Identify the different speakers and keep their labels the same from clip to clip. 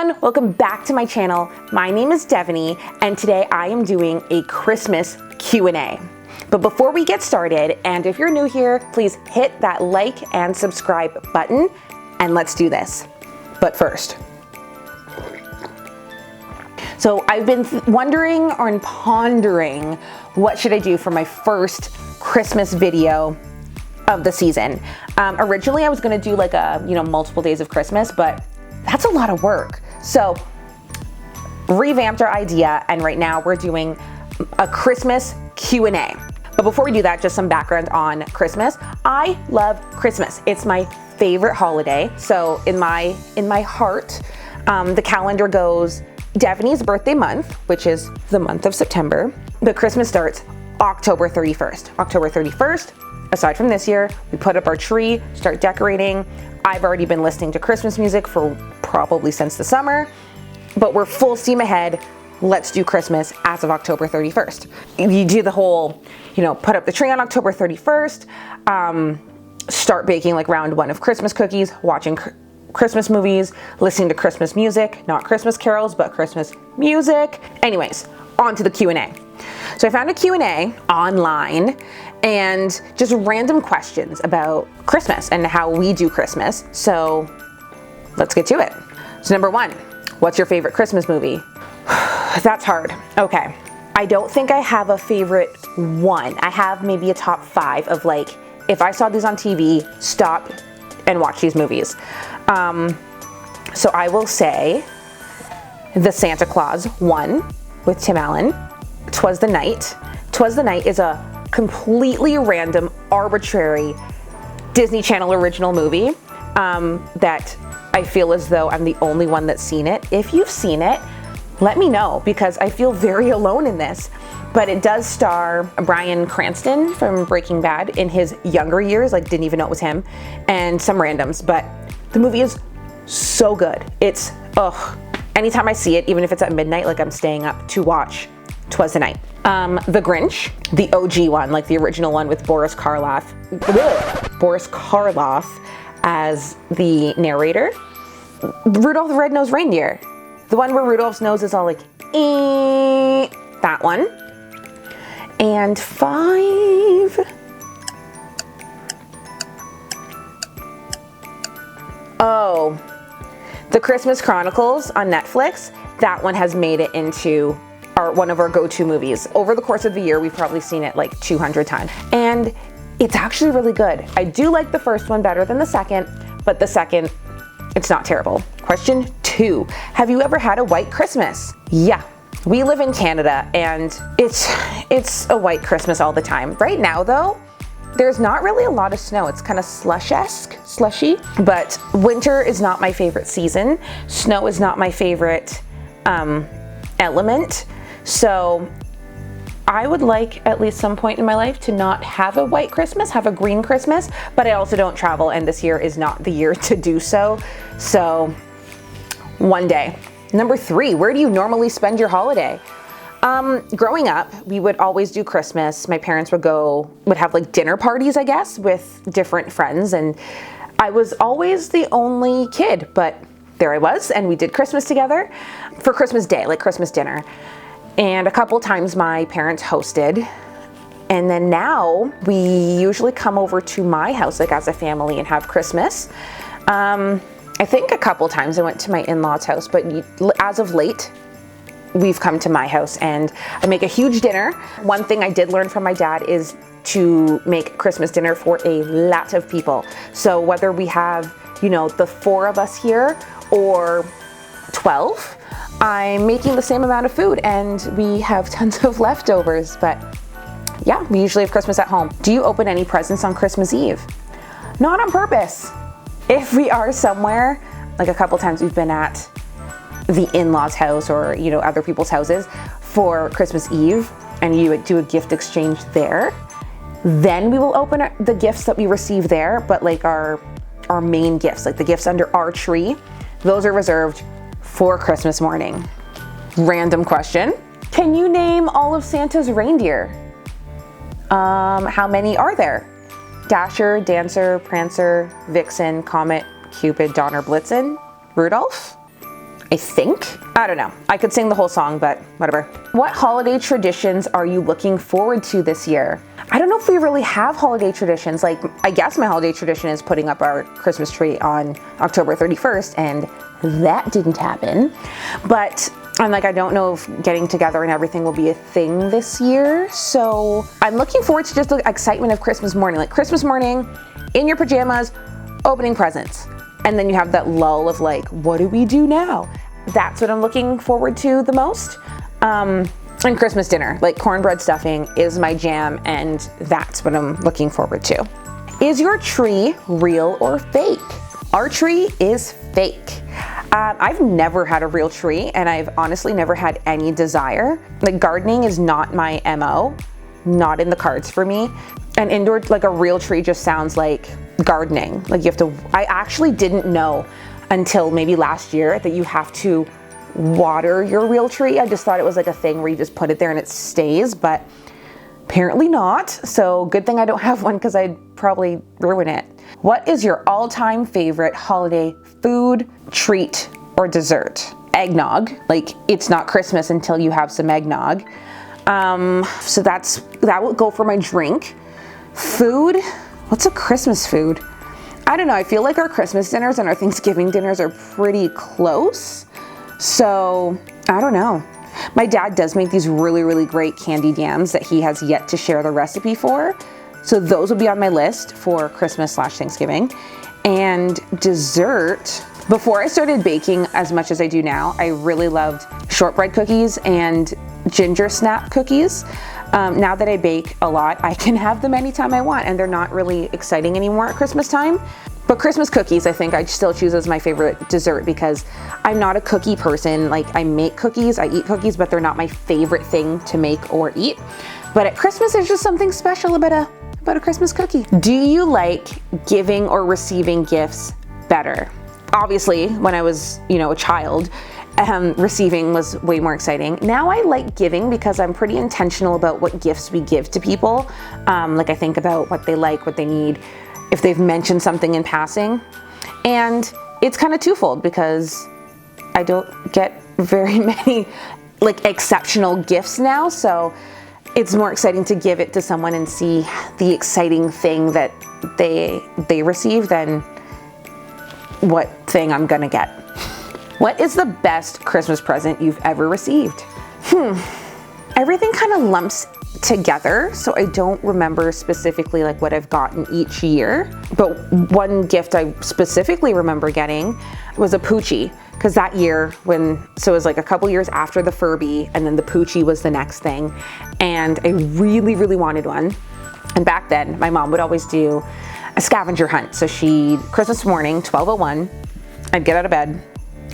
Speaker 1: everyone, welcome back to my channel. My name is Devaney, and today I am doing a Christmas Q&A. But before we get started, and if you're new here, please hit that like and subscribe button, and let's do this. But first, so I've been wondering or pondering, what should I do for my first Christmas video of the season? Originally I was gonna do like a, multiple days of Christmas, but that's a lot of work. So revamped our idea, and right now we're doing a Christmas Q&A. But before we do that, just some background on Christmas. I love Christmas. It's my favorite holiday. So in my heart, the calendar goes Devaney's birthday month, which is the month of September. The Christmas starts October 31st. October 31st, aside from this year, we put up our tree, start decorating. I've already been listening to Christmas music for probably since the summer, but we're full steam ahead. Let's do Christmas as of October 31st. You do the whole, put up the tree on October 31st, start baking like round one of Christmas cookies, watching Christmas movies, listening to Christmas music, not Christmas carols, but Christmas music. Anyways, on to the Q&A. So I found a Q&A online and just random questions about Christmas and how we do Christmas. So let's get to it. So number one, what's your favorite Christmas movie? That's hard. Okay. I don't think I have a favorite one. I have maybe a top 5 of like, if I saw these on TV, stop and watch these movies. So I will say The Santa Claus one with Tim Allen. 'Twas the Night. 'Twas the Night is a completely random, arbitrary Disney Channel original movie that I feel as though I'm the only one that's seen it. If you've seen it, let me know, because I feel very alone in this. But it does star Bryan Cranston from Breaking Bad in his younger years, like didn't even know it was him, and some randoms, but the movie is so good. It's, anytime I see it, even if it's at midnight, like I'm staying up to watch 'Twas the Night. The Grinch, the OG one, like the original one with Boris Karloff as the narrator. Rudolph the Red-Nosed Reindeer, the one where Rudolph's nose is all like, that one. And 5, The Christmas Chronicles on Netflix. That one has made it into one of our go-to movies. Over the course of the year, we've probably seen it like 200 times. And it's actually really good. I do like the first one better than the second, but the second, it's not terrible. Question 2, have you ever had a white Christmas? Yeah, we live in Canada and it's a white Christmas all the time. Right now though, there's not really a lot of snow. It's kind of slushy, but winter is not my favorite season. Snow is not my favorite element. So I would like at least some point in my life to not have a white Christmas, have a green Christmas, but I also don't travel, and this year is not the year to do so. So one day. Number 3, where do you normally spend your holiday? Growing up, we would always do Christmas. My parents would have like dinner parties, I guess, with different friends, and I was always the only kid, but there I was, and we did Christmas together for Christmas Day, like Christmas dinner. And a couple times my parents hosted. And then now we usually come over to my house, like as a family, and have Christmas. I think a couple times I went to my in-laws' house, but as of late, we've come to my house and I make a huge dinner. One thing I did learn from my dad is to make Christmas dinner for a lot of people. So whether we have, the 4 of us here or 12, I'm making the same amount of food and we have tons of leftovers. But yeah, we usually have Christmas at home. Do you open any presents on Christmas Eve? Not on purpose. If we are somewhere, like a couple times we've been at the in-laws' house or, other people's houses for Christmas Eve, and you would do a gift exchange there, then we will open the gifts that we receive there. But like our main gifts, like the gifts under our tree, those are reserved for Christmas morning. Random question. Can you name all of Santa's reindeer? How many are there? Dasher, Dancer, Prancer, Vixen, Comet, Cupid, Donner, Blitzen, Rudolph? I think. I don't know. I could sing the whole song, but whatever. What holiday traditions are you looking forward to this year? I don't know if we really have holiday traditions. Like, I guess my holiday tradition is putting up our Christmas tree on October 31st, and that didn't happen. But I'm like, I don't know if getting together and everything will be a thing this year. So I'm looking forward to just the excitement of Christmas morning. Like Christmas morning, in your pajamas, opening presents. And then you have that lull of like, what do we do now? That's what I'm looking forward to the most. And Christmas dinner, like cornbread stuffing is my jam, and that's what I'm looking forward to. Is your tree real or fake? Our tree is fake. I've never had a real tree, and I've honestly never had any desire. Like gardening is not my MO, not in the cards for me. And indoor, like a real tree just sounds like gardening. Like you have to, I actually didn't know until maybe last year that you have to water your real tree. I just thought it was like a thing where you just put it there and it stays, but apparently not. So good thing I don't have one because I'd probably ruin it. What is your all-time favorite holiday food, treat, or dessert? Eggnog. Like it's not Christmas until you have some eggnog. So that will go for my drink. Food, what's a Christmas food? I don't know. I feel like our Christmas dinners and our Thanksgiving dinners are pretty close. So I don't know. My dad does make these really, really great candied yams that he has yet to share the recipe for. So those will be on my list for Christmas/Thanksgiving. And dessert, before I started baking as much as I do now, I really loved shortbread cookies and ginger snap cookies. Now that I bake a lot, I can have them anytime I want, and they're not really exciting anymore at Christmas time. But Christmas cookies, I think I'd still choose as my favorite dessert because I'm not a cookie person. Like I make cookies, I eat cookies, but they're not my favorite thing to make or eat. But at Christmas, there's just something special about a Christmas cookie. Do you like giving or receiving gifts better? Obviously, when I was, a child, receiving was way more exciting. Now I like giving because I'm pretty intentional about what gifts we give to people. Like I think about what they like, what they need, if they've mentioned something in passing. And it's kind of twofold because I don't get very many like exceptional gifts now. So it's more exciting to give it to someone and see the exciting thing that they receive than what thing I'm gonna get. What is the best Christmas present you've ever received? Everything kind of lumps together, so I don't remember specifically like what I've gotten each year. But one gift I specifically remember getting was a Poochie, because that year so it was like a couple years after the Furby, and then the Poochie was the next thing, and I really, really wanted one. And back then, my mom would always do a scavenger hunt. So Christmas morning, 12:01, I'd get out of bed.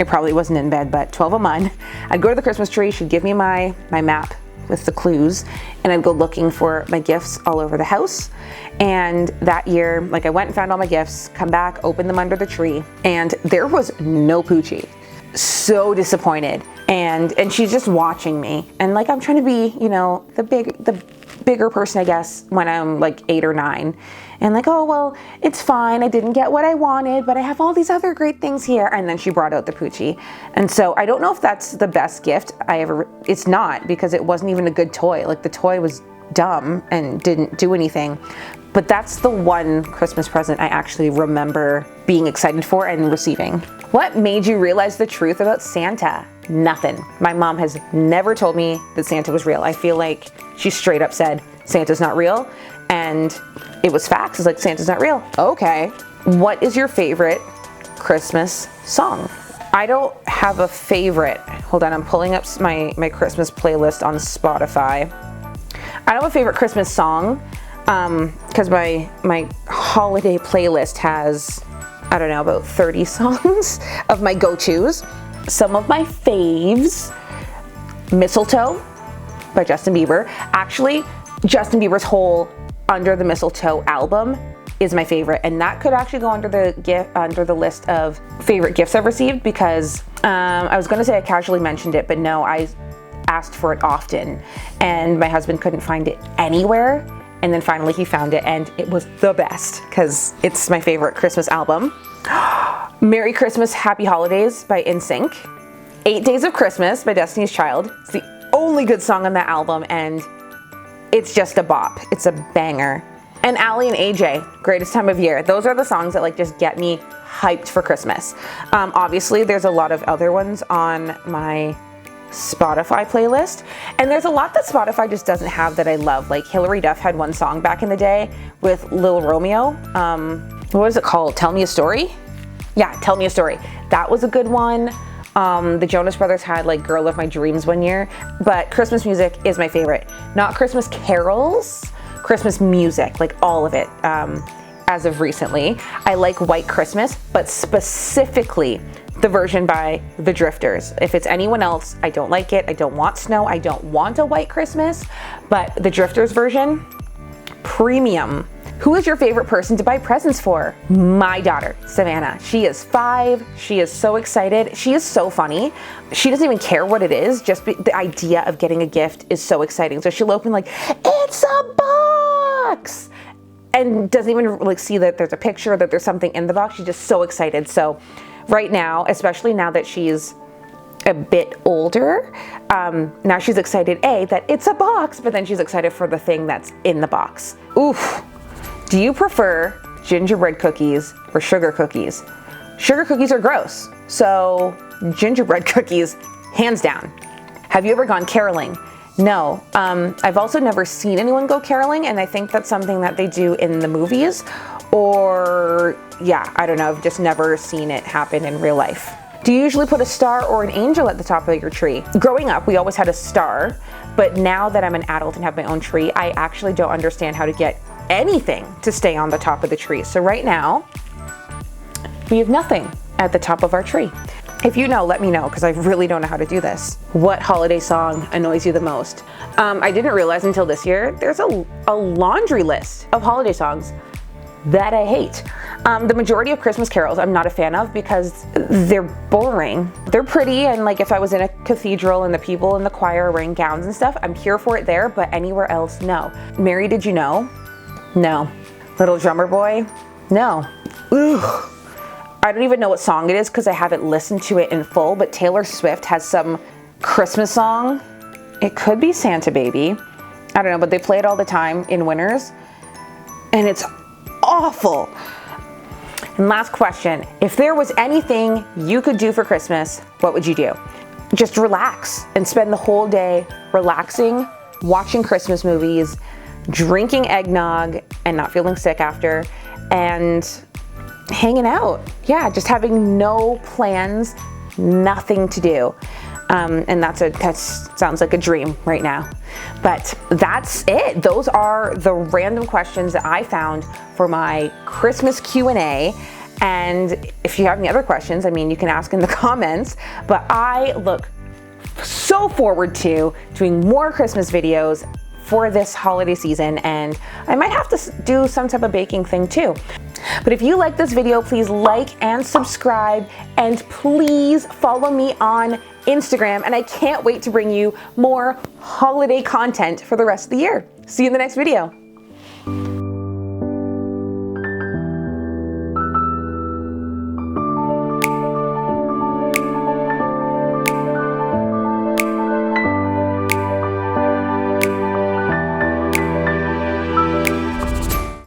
Speaker 1: I probably wasn't in bed, but 12:01, I'd go to the Christmas tree. She'd give me my map with the clues, and I'd go looking for my gifts all over the house. And that year, like I went and found all my gifts, come back, opened them under the tree, and there was no Poochie. So disappointed. And she's just watching me. And like I'm trying to be, the bigger person, I guess, when I'm like 8 or 9. And like, oh, well, it's fine. I didn't get what I wanted, but I have all these other great things here. And then she brought out the Poochie. And so I don't know if that's the best gift it's not, because it wasn't even a good toy. Like the toy was dumb and didn't do anything. But that's the one Christmas present I actually remember being excited for and receiving. What made you realize the truth about Santa? Nothing. My mom has never told me that Santa was real. I feel like she straight up said, Santa's not real. And it was facts. It's like, Santa's not real. Okay. What is your favorite Christmas song? I don't have a favorite. Hold on, I'm pulling up my Christmas playlist on Spotify. I don't have a favorite Christmas song because my holiday playlist has, I don't know, about 30 songs of my go-tos. Some of my faves: Mistletoe by Justin Bieber. Actually, Justin Bieber's whole Under the Mistletoe album is my favorite, and that could actually go under the list of favorite gifts I've received, because I was going to say I casually mentioned it, but no, I asked for it often, and my husband couldn't find it anywhere, and then finally he found it, and it was the best because it's my favorite Christmas album. Merry Christmas, Happy Holidays by NSYNC. 8 Days of Christmas by Destiny's Child. It's the only good song on that album, and it's just a bop. It's a banger. And Ally and AJ, Greatest Time of Year. Those are the songs that like just get me hyped for Christmas. Obviously, there's a lot of other ones on my Spotify playlist, and there's a lot that Spotify just doesn't have that I love. Like Hilary Duff had one song back in the day with Lil Romeo. What is it called? Tell Me a Story? Yeah, Tell Me a Story. That was a good one. The Jonas Brothers had like Girl of My Dreams one year, but Christmas music is my favorite. Not Christmas carols, Christmas music, like all of it. As of recently, I like White Christmas, but specifically the version by the Drifters. If it's anyone else, I don't like it. I don't want snow. I don't want a White Christmas, but the Drifters version, premium. Who is your favorite person to buy presents for? My daughter, Savannah. She is 5. She is so excited. She is so funny. She doesn't even care what it is. Just the idea of getting a gift is so exciting. So she'll open like, it's a box! And doesn't even like see that there's a picture, that there's something in the box. She's just so excited. So right now, especially now that she's a bit older, now she's excited, that it's a box, but then she's excited for the thing that's in the box. Oof. Do you prefer gingerbread cookies or sugar cookies? Sugar cookies are gross, so gingerbread cookies, hands down. Have you ever gone caroling? No. I've also never seen anyone go caroling, and I think that's something that they do in the movies, or yeah, I don't know, I've just never seen it happen in real life. Do you usually put a star or an angel at the top of your tree? Growing up, we always had a star, but now that I'm an adult and have my own tree, I actually don't understand how to get anything to stay on the top of the tree. So right now, we have nothing at the top of our tree. If you know, let me know, because I really don't know how to do this. What holiday song annoys you the most? I didn't realize until this year, there's a laundry list of holiday songs that I hate. The majority of Christmas carols I'm not a fan of because they're boring. They're pretty, and like if I was in a cathedral and the people in the choir are wearing gowns and stuff, I'm here for it there, but anywhere else, no. Mary, Did You Know? No. Little Drummer Boy? No. Ugh. I don't even know what song it is because I haven't listened to it in full, but Taylor Swift has some Christmas song. It could be Santa Baby. I don't know, but they play it all the time in winters, and it's awful. And last question, if there was anything you could do for Christmas, what would you do? Just relax and spend the whole day relaxing, watching Christmas movies, drinking eggnog and not feeling sick after, and hanging out. Yeah, just having no plans, nothing to do. And that sounds like a dream right now. But that's it. Those are the random questions that I found for my Christmas Q&A. And if you have any other questions, I mean, you can ask in the comments. But I look so forward to doing more Christmas videos for this holiday season, and I might have to do some type of baking thing too. But if you like this video, please like and subscribe, and please follow me on Instagram, and I can't wait to bring you more holiday content for the rest of the year. See you in the next video.